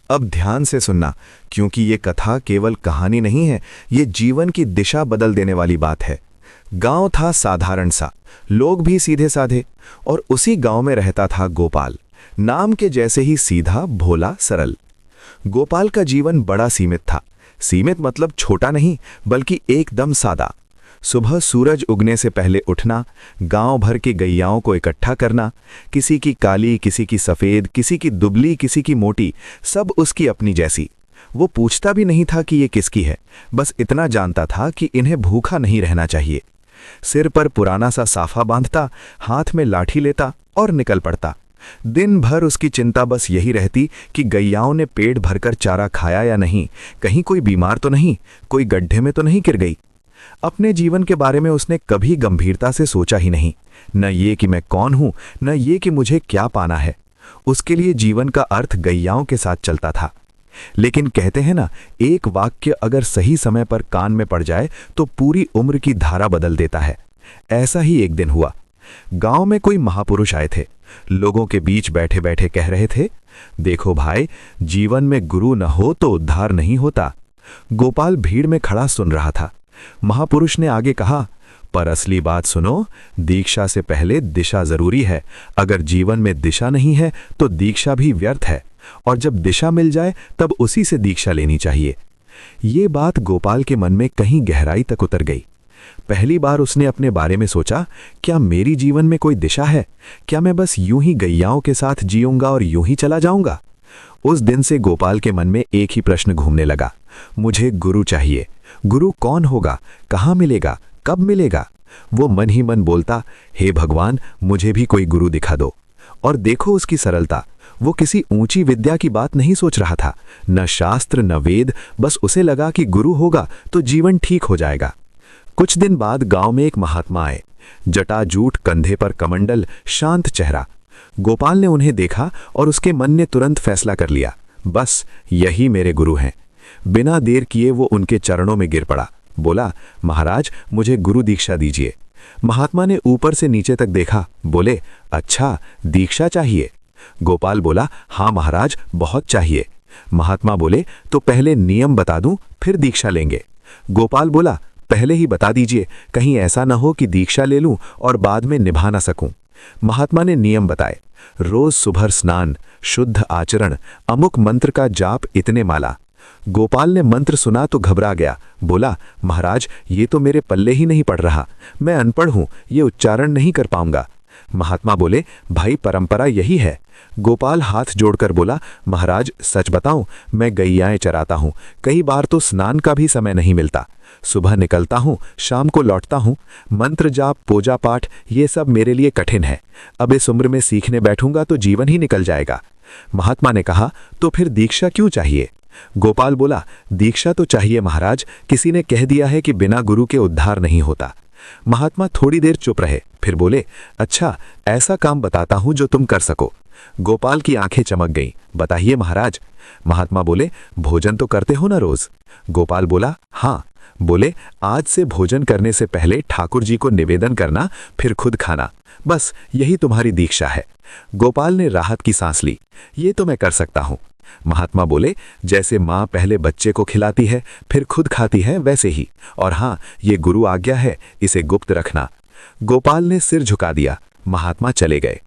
अब ध्यान से सुनना, क्योंकि ये कथा केवल कहानी नहीं है, ये जीवन की दिशा बदल देने वाली बात है। गांव था साधारण सा, लोग भी सीधे साधे, और उसी गांव में रहता था गोपाल, नाम के जैसे ही सीधा, भोला, सरल। गोपाल का जीवन बड़ा सीमित था। सीमित मतलब छोटा नहीं, बल्कि एकदम सादा। सुबह सूरज उगने से पहले उठना, गांव भर की गैयाओं को इकट्ठा करना, किसी की काली, किसी की सफ़ेद, किसी की दुबली, किसी की मोटी, सब उसकी अपनी जैसी। वो पूछता भी नहीं था कि ये किसकी है, बस इतना जानता था कि इन्हें भूखा नहीं रहना चाहिए। सिर पर पुराना सा साफा बांधता, हाथ में लाठी लेता और निकल पड़ता। दिन भर उसकी चिंता बस यही रहती कि गैयाओं ने पेट भरकर चारा खाया या नहीं, कहीं कोई बीमार तो नहीं, कोई गड्ढे में तो नहीं गिर गई। अपने जीवन के बारे में उसने कभी गंभीरता से सोचा ही नहीं, न ये कि मैं कौन हूं, न ये कि मुझे क्या पाना है। उसके लिए जीवन का अर्थ गैयाओं के साथ चलता था। लेकिन कहते हैं ना, एक वाक्य अगर सही समय पर कान में पड़ जाए तो पूरी उम्र की धारा बदल देता है। ऐसा ही एक दिन हुआ। गांव में कोई महापुरुष आए थे। लोगों के बीच बैठे बैठे कह रहे थे, देखो भाई, जीवन में गुरु न हो तो उद्धार नहीं होता। गोपाल भीड़ में खड़ा सुन रहा था। महापुरुष ने आगे कहा, पर असली बात सुनो, दीक्षा से पहले दिशा जरूरी है। अगर जीवन में दिशा नहीं है तो दीक्षा भी व्यर्थ है, और जब दिशा मिल जाए तब उसी से दीक्षा लेनी चाहिए। ये बात गोपाल के मन में कहीं गहराई तक उतर गई। पहली बार उसने अपने बारे में सोचा, क्या मेरी जीवन में कोई दिशा है? क्या मैं बस यूं ही गैयाओं के साथ जीऊंगा और यूं ही चला जाऊंगा? उस दिन से गोपाल के मन में एक ही प्रश्न घूमने लगा, मुझे गुरु चाहिए। गुरु कौन होगा, कहाँ मिलेगा, कब मिलेगा? वो मन ही मन बोलता, हे भगवान, मुझे भी कोई गुरु दिखा दो। और देखो उसकी सरलता, वो किसी ऊंची विद्या की बात नहीं सोच रहा था, न शास्त्र न वेद, बस उसे लगा कि गुरु होगा तो जीवन ठीक हो जाएगा। कुछ दिन बाद गांव में एक महात्मा आए, जटाजूट, कंधे पर कमंडल, शांत चेहरा। गोपाल ने उन्हें देखा और उसके मन ने तुरंत फैसला कर लिया, बस यही मेरे गुरु हैं। बिना देर किए वो उनके चरणों में गिर पड़ा। बोला, महाराज, मुझे गुरु दीक्षा दीजिए। महात्मा ने ऊपर से नीचे तक देखा, बोले, अच्छा, दीक्षा चाहिए? गोपाल बोला, हाँ महाराज, बहुत चाहिए। महात्मा बोले, तो पहले नियम बता दूं, फिर दीक्षा लेंगे। गोपाल बोला, पहले ही बता दीजिए, कहीं ऐसा न हो कि दीक्षा ले लूं और बाद में निभा ना सकूं। महात्मा ने नियम बताए, रोज सुबह स्नान, शुद्ध आचरण, अमुक मंत्र का जाप, इतने माला। गोपाल ने मंत्र सुना तो घबरा गया। बोला, महाराज, ये तो मेरे पल्ले ही नहीं पड़ रहा, मैं अनपढ़ हूं, ये उच्चारण नहीं कर पाऊंगा। महात्मा बोले, भाई, परंपरा यही है। गोपाल हाथ जोड़कर बोला, महाराज, सच बताऊं, मैं गैयाएं चराता हूं, कई बार तो स्नान का भी समय नहीं मिलता। सुबह निकलता हूं, शाम को लौटता हूं। मंत्र जाप, पूजा पाठ, ये सब मेरे लिए कठिन है। अब इस उम्र में सीखने बैठूंगा तो जीवन ही निकल जाएगा। महात्मा ने कहा, तो फिर दीक्षा क्यों चाहिए? गोपाल बोला, दीक्षा तो चाहिए महाराज, किसी ने कह दिया है कि बिना गुरु के उद्धार नहीं होता। महात्मा थोड़ी देर चुप रहे, फिर बोले, अच्छा, ऐसा काम बताता हूं जो तुम कर सको। गोपाल की आंखें चमक गईं। बताइए महाराज। महात्मा बोले, भोजन तो करते हो ना रोज? गोपाल बोला, हाँ। बोले, आज से भोजन करने से पहले ठाकुर जी को निवेदन करना, फिर खुद खाना, बस यही तुम्हारी दीक्षा है। गोपाल ने राहत की सांस ली, ये तो मैं कर सकता हूं। महात्मा बोले, जैसे माँ पहले बच्चे को खिलाती है फिर खुद खाती है, वैसे ही। और हाँ, ये गुरु आज्ञा है, इसे गुप्त रखना। गोपाल ने सिर झुका दिया। महात्मा चले गए।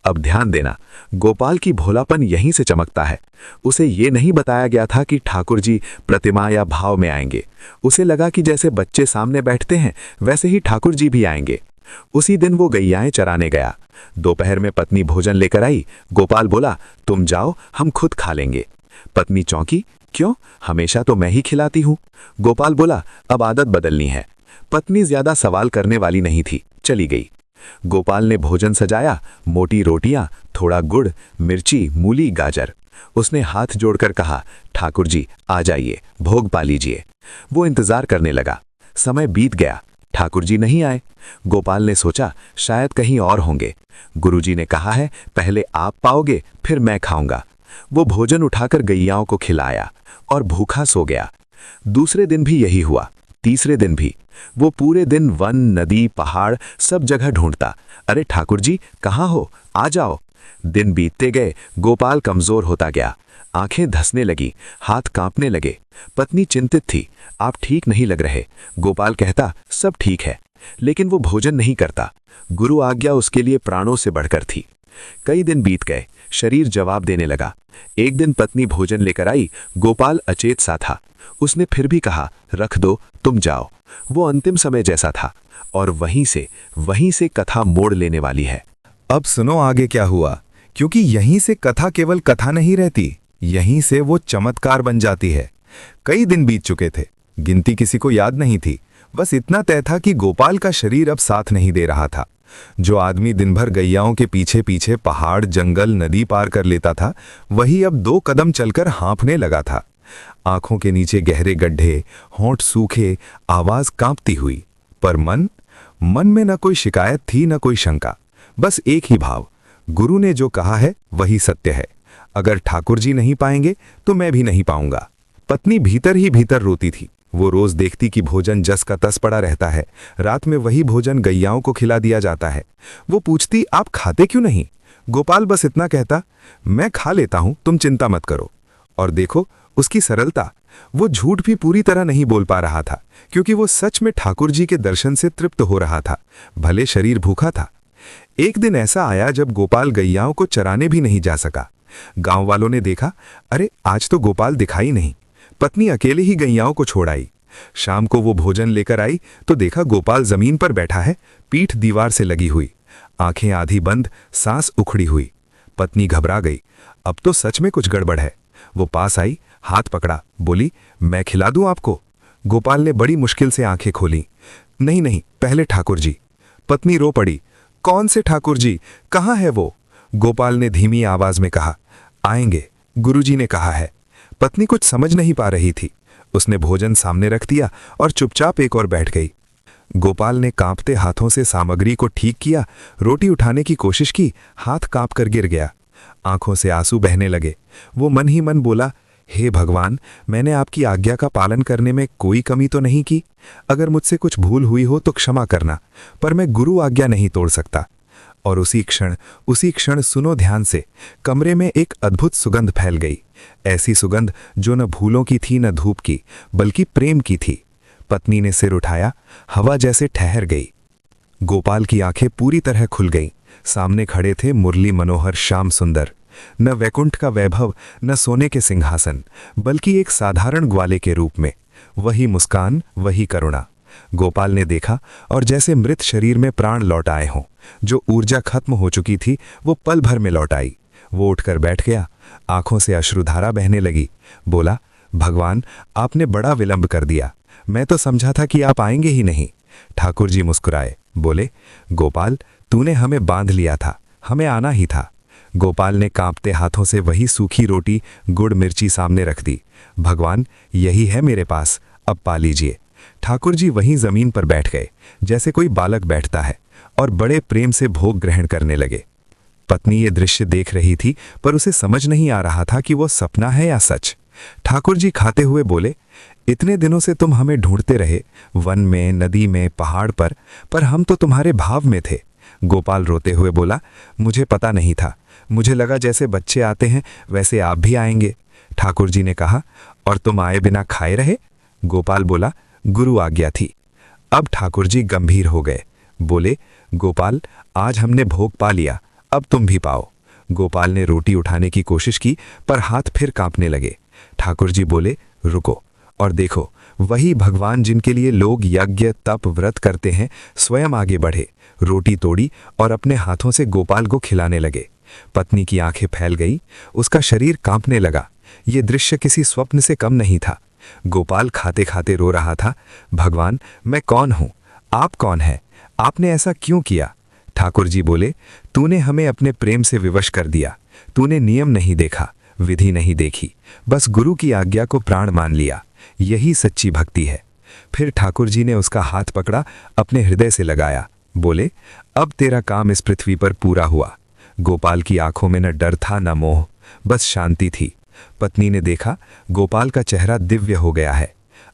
अब ध्यान देना, गोपाल की भोलापन यहीं से चमकता है। उसे ये नहीं बताया गया था कि ठाकुर जी प्रतिमा या भाव में आएंगे। उसे लगा कि जैसे बच्चे सामने बैठते हैं वैसे ही ठाकुर जी भी आएंगे। उसी दिन वो गैयाएं चराने गया। दोपहर में पत्नी भोजन लेकर आई। गोपाल बोला, तुम जाओ, हम खुद खा लेंगे। पत्नी चौंकी, क्यों? हमेशा तो मैं ही खिलाती हूं। गोपाल बोला, अब आदत बदलनी है। पत्नी ज्यादा सवाल करने वाली नहीं थी, चली गई। गोपाल ने भोजन सजाया, मोटी रोटियां, थोड़ा गुड़, मिर्ची, मूली, गाजर। उसने हाथ जोड़कर कहा, ठाकुर जी आ जाइए, भोग पा लीजिए। वो इंतजार करने लगा। समय बीत गया, ठाकुर जी नहीं आए। गोपाल ने सोचा, शायद कहीं और होंगे। गुरुजी ने कहा है, पहले आप पाओगे फिर मैं खाऊंगा। वो भोजन उठाकर गैयाओं को खिलाया और भूखा सो गया। दूसरे दिन भी यही हुआ, तीसरे दिन भी। वो पूरे दिन वन, नदी, पहाड़, सब जगह ढूंढता। अरे ठाकुर जी कहाँ हो, आ जाओ। दिन बीतते गए, गोपाल कमजोर होता गया। आंखें धंसने लगी, हाथ कांपने लगे। पत्नी चिंतित थी। आप ठीक नहीं लग रहे। गोपाल कहता, सब ठीक है, लेकिन वो भोजन नहीं करता। गुरु आज्ञा उसके लिए प्राणों से बढ़कर थी। कई दिन बीत गए, शरीर जवाब देने लगा। एक दिन पत्नी भोजन लेकर आई। गोपाल अचेत सा था। उसने फिर भी कहा, रख दो, तुम जाओ। वो अंतिम समय जैसा था। और वहीं से कथा मोड़ लेने वाली है। अब सुनो आगे क्या हुआ, क्योंकि यहीं से कथा केवल कथा नहीं रहती, यहीं से वो चमत्कार बन जाती है। कई दिन बीत चुके थे, गिनती किसी को याद नहीं थी। बस इतना तय था कि गोपाल का शरीर अब साथ नहीं दे रहा था। जो आदमी दिन भर गैयाओं के पीछे पीछे पहाड़, जंगल, नदी पार कर लेता था, वही अब 2 कदम चलकर हाँफने लगा था। आंखों के नीचे गहरे गड्ढे, होंठ सूखे, आवाज कांपती हुई। पर मन में न कोई शिकायत थी, न कोई शंका। बस एक ही भाव, गुरु ने जो कहा है वही सत्य है। अगर ठाकुर जी नहीं पाएंगे तो मैं भी नहीं पाऊंगा। पत्नी भीतर ही भीतर रोती थी। वो रोज देखती कि भोजन जस का तस पड़ा रहता है। रात में वही भोजन गैयाओं को खिला दिया जाता है। वो पूछती, आप खाते क्यों नहीं? गोपाल बस इतना कहता, मैं खा लेता हूं, तुम चिंता मत करो। और देखो उसकी सरलता। वो झूठ भी पूरी तरह नहीं बोल पा रहा था, क्योंकि वो सच में ठाकुर जी के दर्शन से तृप्त हो रहा था, भले शरीर भूखा था। एक दिन ऐसा आया जब गोपाल गैयाओं को चराने भी नहीं जा सका। गांव वालों ने देखा, अरे आज तो गोपाल दिखाई नहीं। पत्नी अकेले ही गैयाओं को छोड़ आई। शाम को वो भोजन लेकर आई तो देखा गोपाल जमीन पर बैठा है, पीठ दीवार से लगी हुई, आंखें आधी बंद, सांस उखड़ी हुई। पत्नी घबरा गई। अब तो सच में कुछ गड़बड़ है। वो पास आई, हाथ पकड़ा, बोली, मैं खिला दूं आपको? गोपाल ने बड़ी मुश्किल से आंखें खोली। नहीं नहीं, पहले ठाकुर जी। पत्नी रो पड़ी। कौन से ठाकुर जी? कहाँ है वो? गोपाल ने धीमी आवाज में कहा, आएंगे, गुरुजी ने कहा है। पत्नी कुछ समझ नहीं पा रही थी। उसने भोजन सामने रख दिया और चुपचाप एक और बैठ गई। गोपाल ने कांपते हाथों से सामग्री को ठीक किया, रोटी उठाने की कोशिश की, हाथ कांप कर गिर गया। आंखों से आंसू बहने लगे। वो मन ही मन बोला, हे भगवान, मैंने आपकी आज्ञा का पालन करने में कोई कमी तो नहीं की। अगर मुझसे कुछ भूल हुई हो तो क्षमा करना, पर मैं गुरु आज्ञा नहीं तोड़ सकता। और उसी क्षण सुनो ध्यान से, कमरे में एक अद्भुत सुगंध फैल गई। ऐसी सुगंध जो न भूलों की थी, न धूप की, बल्कि प्रेम की थी। पत्नी ने सिर उठाया, हवा जैसे ठहर गई। गोपाल की आंखें पूरी तरह खुल गईं। सामने खड़े थे मुरली मनोहर श्याम सुंदर। न वैकुंठ का वैभव, न सोने के सिंहासन, बल्कि एक साधारण ग्वाले के रूप में। वही मुस्कान, वही करुणा। गोपाल ने देखा और जैसे मृत शरीर में प्राण लौट आए हों। जो ऊर्जा खत्म हो चुकी थी वो पल भर में लौट आई। वो उठकर बैठ गया, आंखों से अश्रुधारा बहने लगी। बोला, भगवान, आपने बड़ा विलंब कर दिया। मैं तो समझा था कि आप आएंगे ही नहीं। ठाकुर जी मुस्कुराए, बोले, गोपाल, तूने हमें बांध लिया था, हमें आना ही था। गोपाल ने कांपते हाथों से वही सूखी रोटी, गुड़ मिर्ची सामने रख दी। भगवान, यही है मेरे पास, अब पा लीजिए। ठाकुर जी वहीं जमीन पर बैठ गए, जैसे कोई बालक बैठता है, और बड़े प्रेम से भोग ग्रहण करने लगे। पत्नी ये दृश्य देख रही थी, पर उसे समझ नहीं आ रहा था कि वो सपना है या सच। ठाकुर जी खाते हुए बोले, इतने दिनों से तुम हमें ढूंढते रहे, वन में, नदी में, पहाड़ पर हम तो तुम्हारे भाव में थे। गोपाल रोते हुए बोला, मुझे पता नहीं था, मुझे लगा जैसे बच्चे आते हैं वैसे आप भी आएंगे। ठाकुर जी ने कहा, और तुम आए बिना खाए रहे? गोपाल बोला, गुरु आज्ञा थी। अब ठाकुर जी गंभीर हो गए, बोले, गोपाल, आज हमने भोग पा लिया, अब तुम भी पाओ। गोपाल ने रोटी उठाने की कोशिश की, पर हाथ फिर कांपने लगे। ठाकुर जी बोले, रुको और देखो, वही भगवान जिनके लिए लोग यज्ञ, तप, व्रत करते हैं, स्वयं आगे बढ़े, रोटी तोड़ी और अपने हाथों से गोपाल को खिलाने लगे। पत्नी की आंखें फैल गई, उसका शरीर कांपने लगा। ये दृश्य किसी स्वप्न से कम नहीं था। गोपाल खाते खाते रो रहा था, भगवान, मैं कौन हूं? आप कौन हैं? आपने ऐसा क्यों किया? ठाकुर जी बोले, तूने हमें अपने प्रेम से विवश कर दिया। तूने नियम नहीं देखा, विधि नहीं देखी, बस गुरु की आज्ञा को प्राण मान लिया। यही सच्ची भक्ति है। फिर ठाकुर जी ने उसका हाथ पकड़ा, अपने हृदय से लगाया, बोले, अब तेरा काम इस पृथ्वी पर पूरा हुआ। गोपाल की आंखों में न डर था, न मोह, बस शांति थी। पत्नी ने देखा, गोपाल का चेहरा दिव्य हो गया है।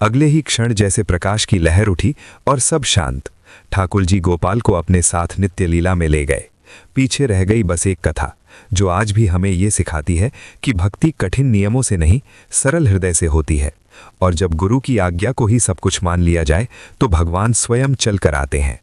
अगले ही क्षण जैसे प्रकाश की लहर उठी और सब शांत। ठाकुर जी गोपाल को अपने साथ नित्य लीला में ले गए। पीछे रह गई बस एक कथा, जो आज भी हमें ये सिखाती है कि भक्ति कठिन नियमों से नहीं, सरल हृदय से होती है। और जब गुरु की आज्ञा को ही सब कुछ मान लिया जाए तो भगवान स्वयं चल कर आते हैं।